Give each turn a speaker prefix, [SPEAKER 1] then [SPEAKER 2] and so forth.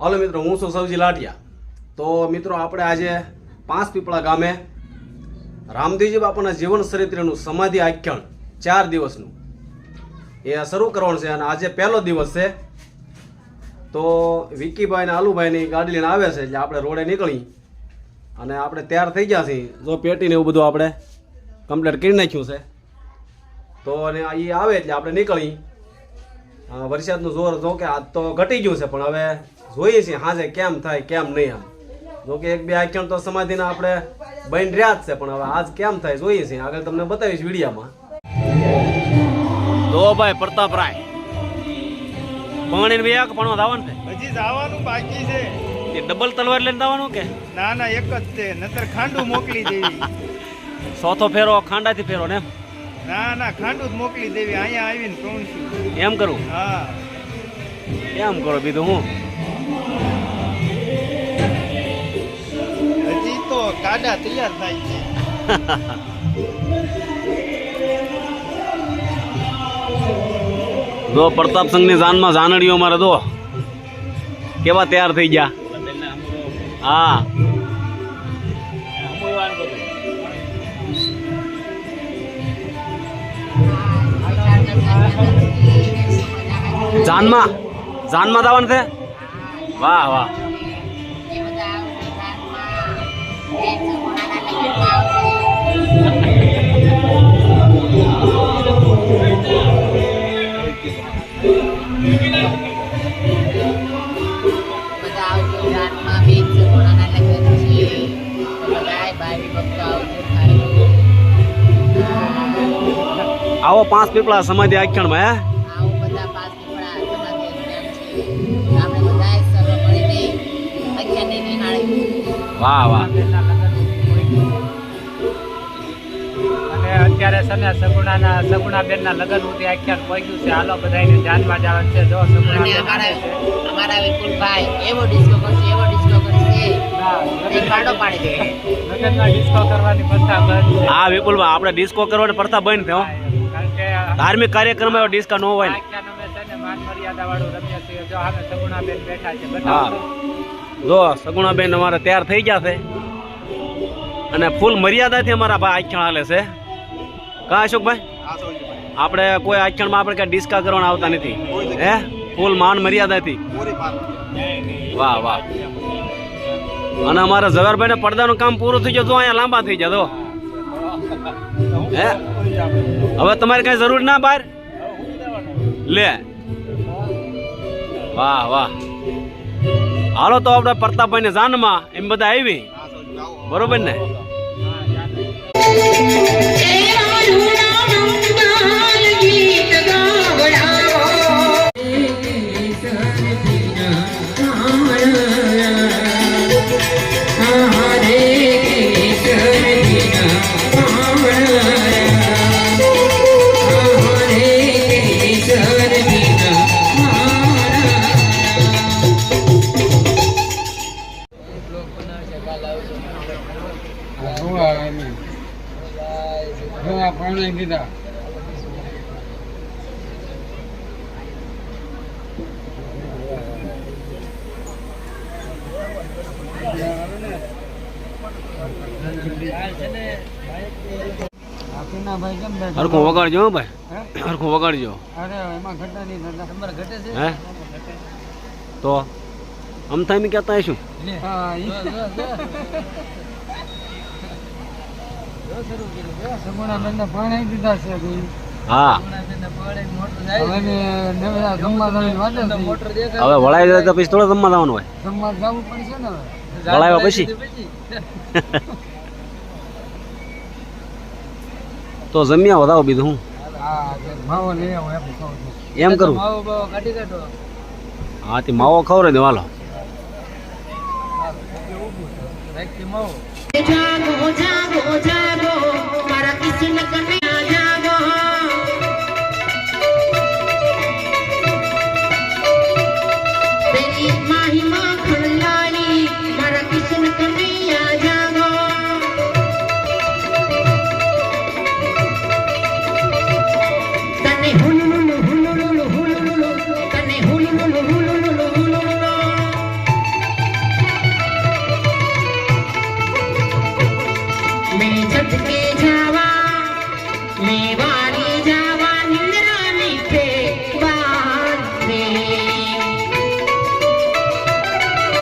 [SPEAKER 1] હાલો મિત્રો, હું છું સૌજી લાઠિયા. તો મિત્રો, આપણે આજે પાંચ પીપળા ગામે રામદેવજી બાપાના જીવન ચરિત્રનું સમાધિ આખ્યાન 4 દિવસનું એ શરૂ કરવાનું છે. અને આજે પહેલો દિવસ છે. તો વિકીભાઈ ને આલુભાઈની ગાડી લઈને આવે છે, એટલે આપણે રોડે નીકળી અને આપણે તૈયાર થઈ ગયા છીએ. જો પેટીને એવું બધું આપણે કમ્પ્લીટ કરી નાખ્યું છે. તો અને એ આવે એટલે આપણે નીકળી. વરસાદનું જોર જો કે આજ તો ઘટી ગયું છે, પણ હવે જોઈએ છીએ હાજે કેમ થાય કેમ નહીં. આમ જો કે 1-2 આખ્યાન તો સમાધિના આપણે બની રહ્યા જ છે, પણ હવે આજ કેમ થાય જોઈએ છીએ. આગળ તમને બતાવીશ વિડીયામાં. જો ભાઈ પ્રતાપરાય પાણી વ્યાક પણ દાવાનું છે,
[SPEAKER 2] હજી જવાનું બાકી છે.
[SPEAKER 1] એ ડબલ તલવાર લઈને દાવાનું કે
[SPEAKER 2] ના ના એક જ છે, નતર ખાંડું મોકલી દેવી.
[SPEAKER 1] ચોથો ફેરો ખાંડાથી ફેરો ને?
[SPEAKER 2] ના ના ખાંડું જ મોકલી દેવી. અહીંયા આવીને કહું છું.
[SPEAKER 1] એમ કરું?
[SPEAKER 2] હા
[SPEAKER 1] એમ કરો. બીજું હું
[SPEAKER 2] હજી તો કાડા તૈયાર થાય છે.
[SPEAKER 1] જો પ્રતાપ સંઘની જાનમાં જાનડીઓ મારે દો કેવા તૈયાર થઈ ગયા. હા જાનમાં દાવાનું છે. વાહ વાહ. આવો 5 પીપળા સમાધિ આખ્યાનમાં. વાહ વાહ.
[SPEAKER 2] અને અત્યારે છે ને સગુણા બેન ના લગ્ન ઉઠી આખ્યાન પહોંચ્યું છે. હાલો બધાને ધ્યાનમાં જવાનું છે. જો
[SPEAKER 3] અમારા વિપુલભાઈ એવો ડિસ્કો કરશે કાઢો પાડી દે.
[SPEAKER 2] લગ્નમાં ડિસ્કો કરવાની પ્રથા બંધ છે.
[SPEAKER 1] હા વિપુલભાઈ, આપણે ડિસ્કો કરવાની પ્રથા બંધ થયો.
[SPEAKER 2] કારણ કે
[SPEAKER 1] ધાર્મિક કાર્યક્રમ એવો ડિસ્કો ન હોય ને.
[SPEAKER 2] આખ્યાન અમે છે ને માન મર્યાદા વાળું રમીએ છીએ. જો અમે સગુણા બેન બેઠા છે.
[SPEAKER 1] હા જો સગુણાબેન અમારે તૈયાર થઈ ગયા છે અને ફૂલ મર્યાદાથી અમારા ભાઈ આખ્યાન હાલે છે. કા અશોકભાઈ, આપણે કોઈ આખ્યાનમાં આપણે ક્યાં ડિસ્કા કરવાના આવતા નથી. હે, ફૂલ માન મર્યાદાથી. વાહ વાહ. અને અમારા ઝવેરભાઈ ને પડદાનું કામ પૂરું થઈ ગયું. તો અહીંયા લાંબા થઈ જાય. તો હે, હવે તમારે કઈ જરૂર ના બહાર લે. વાહ વાહ. હાલો તો આપણે પ્રતાપભાઈ ને જાનમાં એમ બધા આવી. બરોબર ને? હરખું વગાડજો ભાઈ, હરખું વગાડજો. હે તો આમ થાય મેં કહેતા શું? હા હવે વળાઈ જાય તો પછી થોડો જમવા જવાનું હોય. વળાવ્યા પછી તો જમ્યા વધાવો. બીજું હું એમ કરું. હા તે માવો ખવડાવી દે. વાલો
[SPEAKER 3] જાગો જાગો જાગો મારા કિશન કન્યા જાગો. તેરી માહિમા ખંડાની મારા કિશન કન્યા જાગો. તને હુલુલુલુ હુલુલુલુ હુલુલુલુ તને હુલુલુલુ હુલુલુલુ હુલુલુલુ મેં